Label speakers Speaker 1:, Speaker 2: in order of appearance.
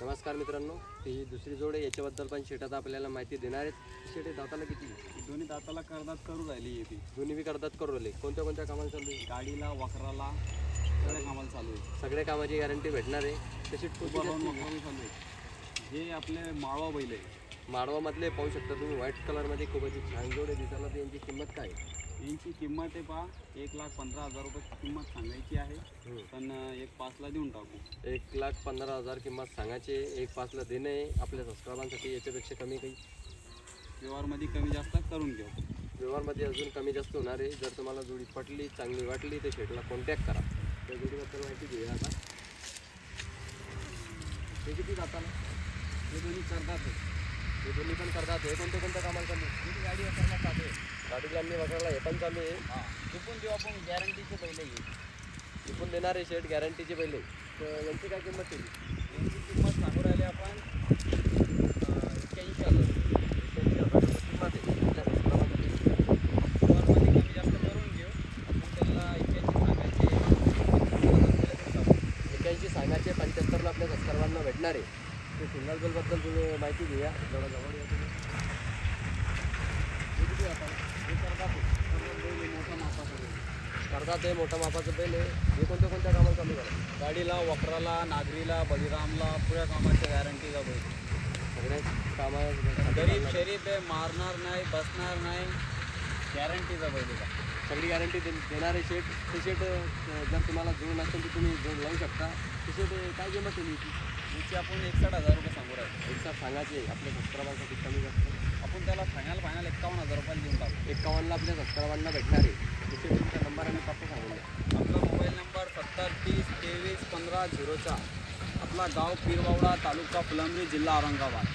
Speaker 1: नमस्कार मित्रांनो, ही दुसरी जोड आहे. याच्याबद्दल पण शेटात आपल्याला माहिती देणार आहेत. शेट दाताला किती?
Speaker 2: दोन्ही दाताला करदात करू राहिली येते.
Speaker 1: दोन्ही बी करतात करू राहिले. कोणत्या कोणत्या कामाला चालू आहे?
Speaker 2: गाडीला वखराला सगळ्या कामाला चालू आहे.
Speaker 1: सगळ्या कामाची गॅरंटी भेटणार आहे. तशी
Speaker 2: उभा राहून वखराला चालू आहे. जे आपले माळवा बैल आहे
Speaker 1: माडवामधले पाहू शकता तुम्ही, व्हाईट कलरमध्ये खूपच छान जोड आहे. दिसायला तर यांची किंमत काय आहे?
Speaker 2: यांची किंमत आहे पहा 1,15,000 रुपये किंमत सांगायची आहे. पण 1,05,000 देऊन टाकू.
Speaker 1: 1,15,000 किंमत सांगायची, 1,05,000 देणे आहे. आपल्या सबस्क्रायबांसाठी याच्यापेक्षा कमी काही
Speaker 2: व्यवहारमध्ये कमी जास्त करून घेऊ.
Speaker 1: व्यवहारमध्ये अजून कमी जास्त होणार आहे. जर तुम्हाला जोडी पटली, चांगली वाटली तर शेटला कॉन्टॅक्ट करा. त्या जोडीबद्दल माहिती घेऊया आता. हे किती जाताना?
Speaker 2: हे दोन्ही करदात आहे.
Speaker 1: हे दोन्ही पण करतात. हे कोणत्या कोणत्या कामाला चालू आहे?
Speaker 2: ही गाडी वखराला चालू आहे.
Speaker 1: गाडीला मी वगैरे हे पण चालू आहे.
Speaker 2: हां चुकून देऊ आपण गॅरंटीचे बैल आहे.
Speaker 1: विकून देणारे शेट गॅरंटीचे पहिले. तर यांची काय किंमत केली?
Speaker 2: यांची किंमत सांगू राहिली आपण 81,000.
Speaker 1: 81,000 किंमत आहे. आपल्या सबस्क्रायबांसाठी
Speaker 2: व्यवहारमध्ये कमी जास्त करून घेऊ. आपण त्याला
Speaker 1: 81 सांगायचे 75ला आपल्या सबस्क्रायबांना भेटणार आहे. ते सिंगल बेलबद्दल तुम्ही माहिती घेऊया. जवळ जवळ या तुम्ही. हे किती आता?
Speaker 2: हे करदात आहे. मोठा मापाचा बैल.
Speaker 1: करतात हे मोठ्या मापाचं बैल आहे. हे कोणत्या कोणत्या कामाला चालू करा?
Speaker 2: गाडीला वखराला नागरीला बळीरामला पुऱ्या कामाच्या गॅरंटीचा बैल.
Speaker 1: सगळ्या कामा
Speaker 2: गरीब शरीफ आहे, मारणार नाही, बसणार नाही, गॅरंटीचा बैल आहे.
Speaker 1: सगळी गॅरंटी देणारे शेट. ते शेट जर तुम्हाला जोड नसेल तर तुम्ही जोड लावू शकता. ते शेट काय किंमत आहे याची?
Speaker 2: याची आपण 61,000 रुपये सांगू राहिलो.
Speaker 1: एकसाथ सांगायचे आपल्या सबस्क्रायबांसाठी कमी जास्त.
Speaker 2: आपण त्याला फायनल 51,000 रुपयाला देऊन टाकू.
Speaker 1: 51ला आपल्या सबस्क्रायबांना भेटणार आहे. तिथे तुमचा नंबर आणि पत्ता सांगून द्या.
Speaker 2: आपला मोबाईल नंबर 7030 23 15 04. आपला गाव पीरबावडा, तालुका फुलंब्री, जिल्हा औरंगाबाद.